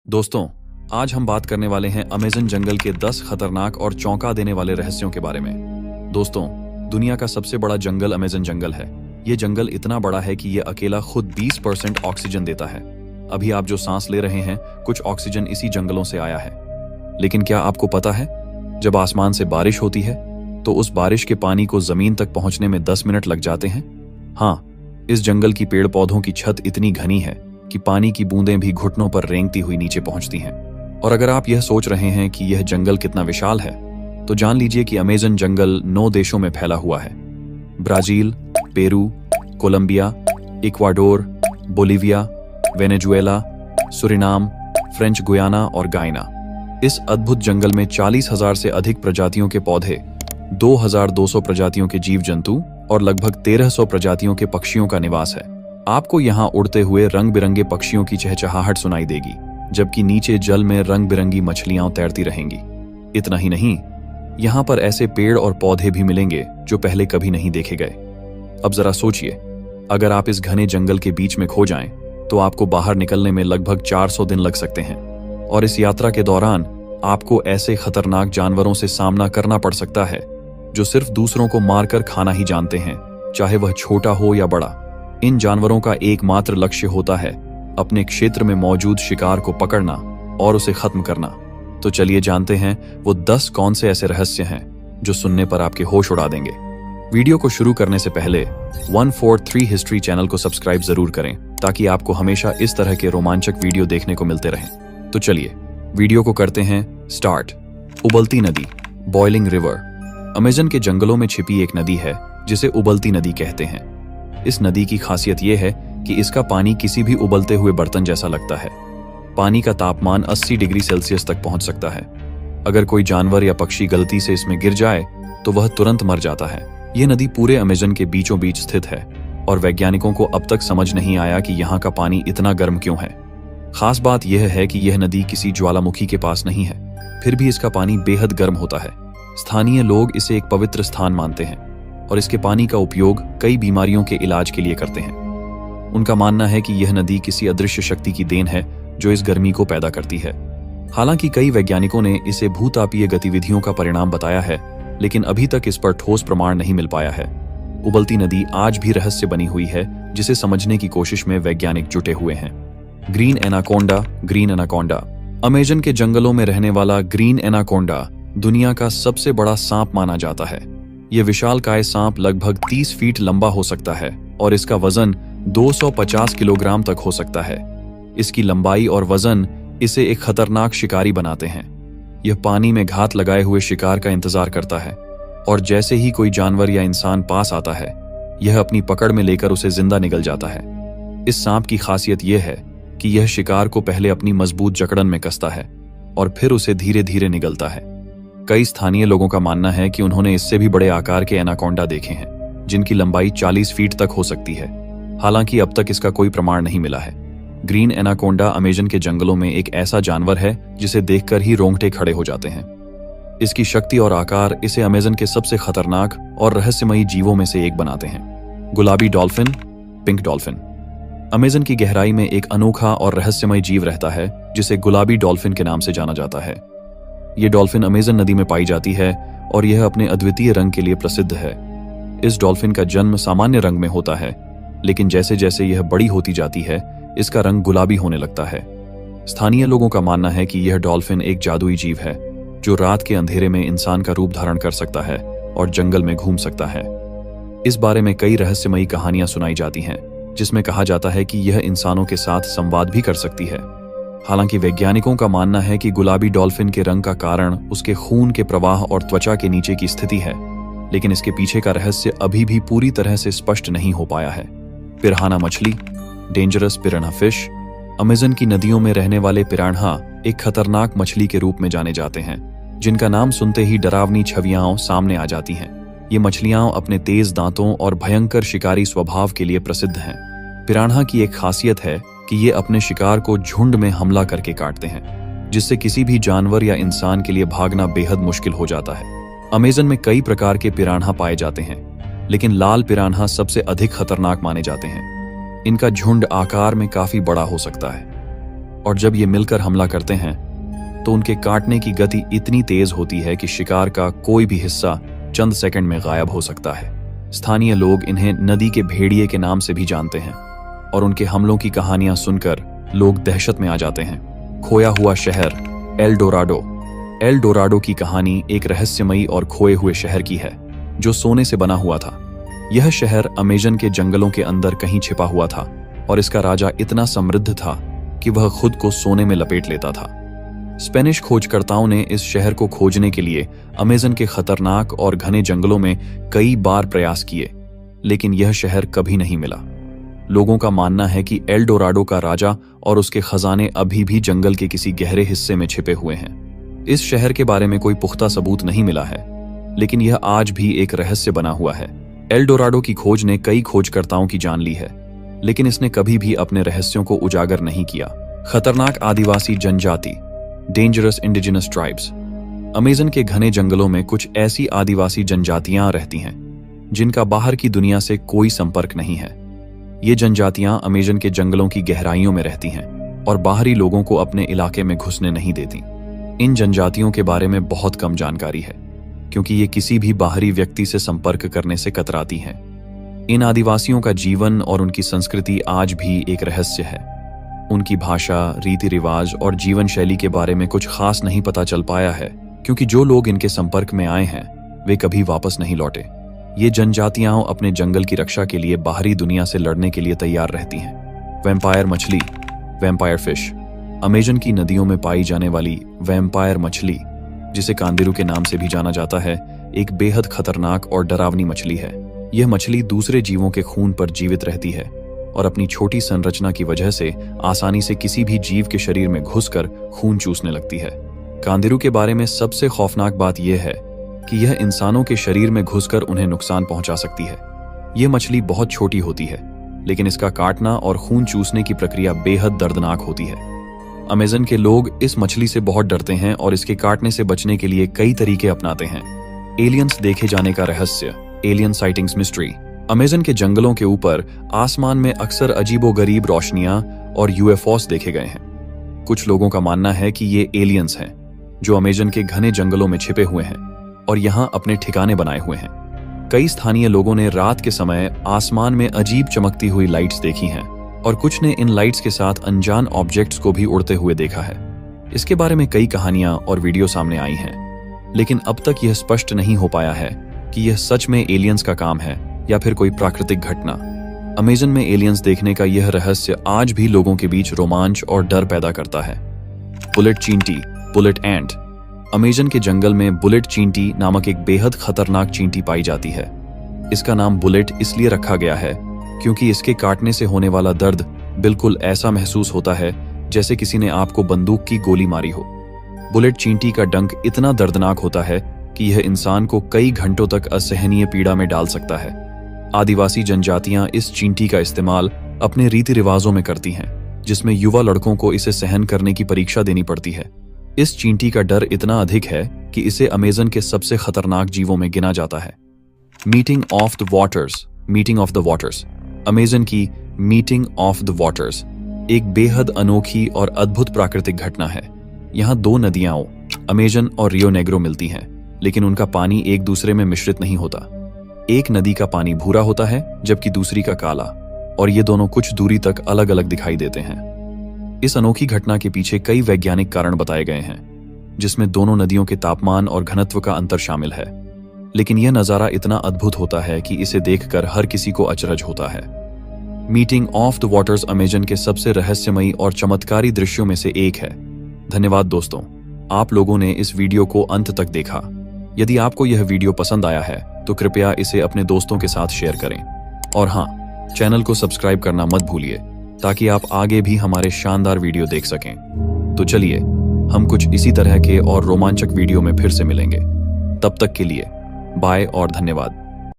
दोस्तों, आज हम बात करने वाले हैं अमेज़न जंगल के 10 खतरनाक और चौंका देने वाले रहस्यों के बारे में। दोस्तों, दुनिया का सबसे बड़ा जंगल अमेज़न जंगल है। ये जंगल इतना बड़ा है कि ये अकेला खुद 20% ऑक्सीजन देता है। अभी आप जो सांस ले रहे हैं, कुछ ऑक्सीजन इसी जंगलों से आया है। लेकिन क्या आपको पता है, जब आसमान से बारिश होती है, तो उस बारिश के पानी को जमीन तक पहुंचने में 10 मिनट लग जाते हैं। हाँ, इस जंगल की पेड़ पौधों की छत इतनी घनी है कि पानी की बूंदें भी घुटनों पर रेंगती हुई नीचे पहुंचती हैं। और अगर आप यह सोच रहे हैं कि यह जंगल कितना विशाल है, तो जान लीजिए कि अमेज़न जंगल 9 देशों में फैला हुआ है। Brazil, Peru, Colombia, Ecuador, Bolivia, Venezuela, Suriname, French Guiana और गायना। इस अद्भुत जंगल में 40,000 से अधिक प्रजातियों के पौधे, 2,200 प्रजातियों के जीव जंतु और लगभग 1,300 प्रजातियों के पक्षियों का निवास है। आपको यहाँ उड़ते हुए रंग बिरंगे पक्षियों की चहचहाहट सुनाई देगी, जबकि नीचे जल में रंग बिरंगी मछलियां तैरती रहेंगी। इतना ही नहीं, यहाँ पर ऐसे पेड़ और पौधे भी मिलेंगे जो पहले कभी नहीं देखे गए। अब जरा सोचिए, अगर आप इस घने जंगल के बीच में खो जाएं, तो आपको बाहर निकलने में लगभग 400 दिन लग सकते हैं। और इस यात्रा के दौरान आपको ऐसे खतरनाक जानवरों से सामना करना पड़ सकता है जो सिर्फ दूसरों को मारकर खाना ही जानते हैं, चाहे वह छोटा हो या बड़ा। इन जानवरों का एकमात्र लक्ष्य होता है अपने क्षेत्र में मौजूद शिकार को पकड़ना और उसे खत्म करना। तो चलिए जानते हैं वो 10 कौन से ऐसे रहस्य हैं जो सुनने पर आपके होश उड़ा देंगे। वीडियो को शुरू करने से पहले 143 हिस्ट्री चैनल को सब्सक्राइब जरूर करें, ताकि आपको हमेशा इस तरह के रोमांचक वीडियो देखने को मिलते रहें। तो चलिए वीडियो को करते हैं स्टार्ट। उबलती नदी, बॉइलिंग रिवर। अमेज़न के जंगलों में छिपी एक नदी है जिसे उबलती नदी कहते हैं। इस नदी की खासियत यह है कि इसका पानी किसी भी उबलते हुए बर्तन जैसा लगता है। पानी का तापमान 80 डिग्री सेल्सियस तक पहुंच सकता है। अगर कोई जानवर या पक्षी गलती से इसमें गिर जाए तो वह तुरंत मर जाता है। यह नदी पूरे अमेज़न के बीचों बीच स्थित है और वैज्ञानिकों को अब तक समझ नहीं आया कि यहाँ का पानी इतना गर्म क्यों है। खास बात यह है कि यह नदी किसी ज्वालामुखी के पास नहीं है, फिर भी इसका पानी बेहद गर्म होता है। स्थानीय लोग इसे एक पवित्र स्थान मानते हैं और इसके पानी का उपयोग कई बीमारियों के इलाज के लिए करते हैं। उनका मानना है कि यह नदी किसी अदृश्य शक्ति की देन है जो इस गर्मी को पैदा करती है। हालांकि कई वैज्ञानिकों ने इसे भूतापीय गतिविधियों का परिणाम बताया है, लेकिन अभी तक इस पर ठोस प्रमाण नहीं मिल पाया है। उबलती नदी आज भी रहस्य बनी हुई है, जिसे समझने की कोशिश में वैज्ञानिक जुटे हुए हैं। Green anaconda. Green anaconda Amazon के जंगलों में रहने वाला ग्रीन एनाकोंडा दुनिया का सबसे बड़ा सांप माना जाता है। यह विशालकाय सांप लगभग 30 फीट लंबा हो सकता है और इसका वजन 250 किलोग्राम तक हो सकता है। इसकी लंबाई और वजन इसे एक खतरनाक शिकारी बनाते हैं। यह पानी में घात लगाए हुए शिकार का इंतजार करता है और जैसे ही कोई जानवर या इंसान पास आता है, यह अपनी पकड़ में लेकर उसे जिंदा निगल जाता है। इस सांप की खासियत यह है कि यह शिकार को पहले अपनी मजबूत जकड़न में कसता है और फिर उसे धीरे धीरे निगलता है। कई स्थानीय लोगों का मानना है कि उन्होंने इससे भी बड़े आकार के एनाकोंडा देखे हैं, जिनकी लंबाई 40 फीट तक हो सकती है। हालांकि अब तक इसका कोई प्रमाण नहीं मिला है। ग्रीन एनाकोंडा अमेज़न के जंगलों में एक ऐसा जानवर है जिसे देखकर ही रोंगटे खड़े हो जाते हैं। इसकी शक्ति और आकार इसे अमेज़न के सबसे खतरनाक और रहस्यमयी जीवों में से एक बनाते हैं। गुलाबी डॉल्फिन। Pink dolphin. अमेज़न की गहराई में एक अनोखा और रहस्यमय जीव रहता है जिसे गुलाबी डॉल्फिन के नाम से जाना जाता है। ये डॉल्फिन अमेज़न नदी में पाई जाती है और यह अपने अद्वितीय रंग के लिए प्रसिद्ध है। इस डॉल्फिन का जन्म सामान्य रंग में होता है, लेकिन जैसे जैसे यह बड़ी होती जाती है, इसका रंग गुलाबी होने लगता है। स्थानीय लोगों का मानना है कि यह डॉल्फिन एक जादुई जीव है जो रात के अंधेरे में इंसान का रूप धारण कर सकता है और जंगल में घूम सकता है। इस बारे में कई रहस्यमयी कहानियां सुनाई जाती हैं, जिसमें कहा जाता है कि यह इंसानों के साथ संवाद भी कर सकती है। हालांकि वैज्ञानिकों का मानना है कि गुलाबी डॉल्फिन के रंग का कारण उसके खून के प्रवाह और त्वचा के नीचे की स्थिति है, लेकिन इसके पीछे का रहस्य अभी भी पूरी तरह से स्पष्ट नहीं हो पाया है। पिरान्हा मछली। Dangerous piranha fish. अमेज़न की नदियों में रहने वाले पिरान्हा एक खतरनाक मछली के रूप में जाने जाते हैं, जिनका नाम सुनते ही डरावनी छवियां सामने आ जाती हैं। ये मछलियां अपने तेज दांतों और भयंकर शिकारी स्वभाव के लिए प्रसिद्ध हैं। पिरान्हा की एक खासियत है कि ये अपने शिकार को झुंड में हमला करके काटते हैं, जिससे किसी भी जानवर या इंसान के लिए भागना बेहद मुश्किल हो जाता है। अमेज़न में कई प्रकार के पिरान्हा पाए जाते हैं, लेकिन लाल पिरान्हा सबसे अधिक खतरनाक माने जाते हैं। इनका झुंड आकार में काफी बड़ा हो सकता है। और जब ये मिलकर हमला करते हैं तो उनके काटने की गति इतनी तेज होती है कि शिकार का कोई भी हिस्सा चंद सेकंड में गायब हो सकता है। स्थानीय लोग इन्हें नदी के भेड़िए के नाम से भी जानते हैं और उनके हमलों की कहानियां सुनकर लोग दहशत में आ जाते हैं। खोया हुआ शहर एल डोराडो। एल डोराडो की कहानी एक रहस्यमयी और खोए हुए शहर की है जो सोने से बना हुआ था। यह शहर अमेज़न के जंगलों के अंदर कहीं छिपा हुआ था और इसका राजा इतना समृद्ध था कि वह खुद को सोने में लपेट लेता था। स्पेनिश खोजकर्ताओं ने इस शहर को खोजने के लिए अमेज़न के खतरनाक और घने जंगलों में कई बार प्रयास किए, लेकिन यह शहर कभी नहीं मिला। लोगों का मानना है कि एल डोराडो का राजा और उसके खजाने अभी भी जंगल के किसी गहरे हिस्से में छिपे हुए हैं। इस शहर के बारे में कोई पुख्ता सबूत नहीं मिला है, लेकिन यह आज भी एक रहस्य बना हुआ है। एल डोराडो की खोज ने कई खोजकर्ताओं की जान ली है, लेकिन इसने कभी भी अपने रहस्यों को उजागर नहीं किया। खतरनाक आदिवासी जनजाति डेंजरस इंडिजिनस ट्राइब्स। अमेज़न के घने जंगलों में कुछ ऐसी आदिवासी जनजातियां रहती हैं जिनका बाहर की दुनिया से कोई संपर्क नहीं है। ये जनजातियां अमेज़न के जंगलों की गहराइयों में रहती हैं और बाहरी लोगों को अपने इलाके में घुसने नहीं देती। इन जनजातियों के बारे में बहुत कम जानकारी है क्योंकि ये किसी भी बाहरी व्यक्ति से संपर्क करने से कतराती हैं। इन आदिवासियों का जीवन और उनकी संस्कृति आज भी एक रहस्य है। उनकी भाषा, रीति रिवाज और जीवन शैली के बारे में कुछ खास नहीं पता चल पाया है क्योंकि जो लोग इनके संपर्क में आए हैं वे कभी वापस नहीं लौटे। ये जनजातियां अपने जंगल की रक्षा के लिए बाहरी दुनिया से लड़ने के लिए तैयार रहती हैं। वैम्पायर मछली वैम्पायर फिश। अमेज़न की नदियों में पाई जाने वाली वैम्पायर मछली, जिसे कांदिरू के नाम से भी जाना जाता है, एक बेहद खतरनाक और डरावनी मछली है। यह मछली दूसरे जीवों के खून पर जीवित रहती है और अपनी छोटी संरचना की वजह से आसानी से किसी भी जीव के शरीर में घुसकर खून चूसने लगती है। कांदिरू के बारे में सबसे खौफनाक बात यह है कि यह इंसानों के शरीर में घुसकर उन्हें नुकसान पहुंचा सकती है। यह मछली बहुत छोटी होती है, लेकिन इसका काटना और खून चूसने की प्रक्रिया बेहद दर्दनाक होती है। अमेज़न के लोग इस मछली से बहुत डरते हैं और इसके काटने से बचने के लिए कई तरीके अपनाते हैं। एलियंस देखे जाने का रहस्य एलियन साइटिंग्स मिस्ट्री। अमेज़न के जंगलों के ऊपर आसमान में अक्सर अजीबोगरीब रोशनियां और यूएफओस देखे गए हैं। कुछ लोगों का मानना है कि ये एलियंस हैं जो अमेज़न के घने जंगलों में छिपे हुए हैं और यहाँ अपने ठिकाने बनाए हुए हैं। कई स्थानीय लोगों ने रात के समय आसमान में अजीब चमकती हुई लाइट्स देखी हैं और कुछ ने इन लाइट्स के साथ अनजान ऑब्जेक्ट्स को भी उड़ते हुए देखा है। इसके बारे में कई कहानियां और वीडियो सामने आई हैं, लेकिन अब तक यह स्पष्ट नहीं हो पाया है कि यह सच में एलियंस का काम है या फिर कोई प्राकृतिक घटना। अमेज़न में एलियंस देखने का यह रहस्य आज भी लोगों के बीच रोमांच और डर पैदा करता है। बुलेट चींटी बुलेट एंट। अमेज़न के जंगल में बुलेट चींटी नामक एक बेहद खतरनाक चींटी पाई जाती है। इसका नाम बुलेट इसलिए रखा गया है क्योंकि इसके काटने से होने वाला दर्द बिल्कुल ऐसा महसूस होता है जैसे किसी ने आपको बंदूक की गोली मारी हो। बुलेट चींटी का डंक इतना दर्दनाक होता है कि यह इंसान को कई घंटों तक असहनीय पीड़ा में डाल सकता है। आदिवासी जनजातियां इस चींटी का इस्तेमाल अपने रीति रिवाजों में करती हैं, जिसमें युवा लड़कों को इसे सहन करने की परीक्षा देनी पड़ती है। इस चींटी का डर इतना अधिक है कि इसे अमेज़न के सबसे खतरनाक जीवों में गिना जाता है। Meeting of the waters meeting of the waters. Amazon की मीटिंग ऑफ द वाटर्स एक बेहद अनोखी और अद्भुत प्राकृतिक घटना है। यहाँ दो नदियां अमेज़न और रियो नेग्रो मिलती हैं, लेकिन उनका पानी एक दूसरे में मिश्रित नहीं होता। एक नदी का पानी भूरा होता है जबकि दूसरी का काला, और ये दोनों कुछ दूरी तक अलग अलग दिखाई देते हैं। इस अनोखी घटना के पीछे कई वैज्ञानिक कारण बताए गए हैं, जिसमें दोनों नदियों के तापमान और घनत्व का अंतर शामिल है। लेकिन यह नजारा इतना अद्भुत होता है कि इसे देखकर हर किसी को अचरज होता है। Meeting of the waters Amazon के सबसे रहस्यमयी और चमत्कारी दृश्यों में से एक है। धन्यवाद दोस्तों, आप लोगों ने इस वीडियो को अंत तक देखा। यदि आपको यह वीडियो पसंद आया है तो कृपया इसे अपने दोस्तों के साथ शेयर करें, और हाँ, चैनल को सब्सक्राइब करना मत भूलिए ताकि आप आगे भी हमारे शानदार वीडियो देख सकें। तो चलिए, हम कुछ इसी तरह के और रोमांचक वीडियो में फिर से मिलेंगे। तब तक के लिए बाय और धन्यवाद।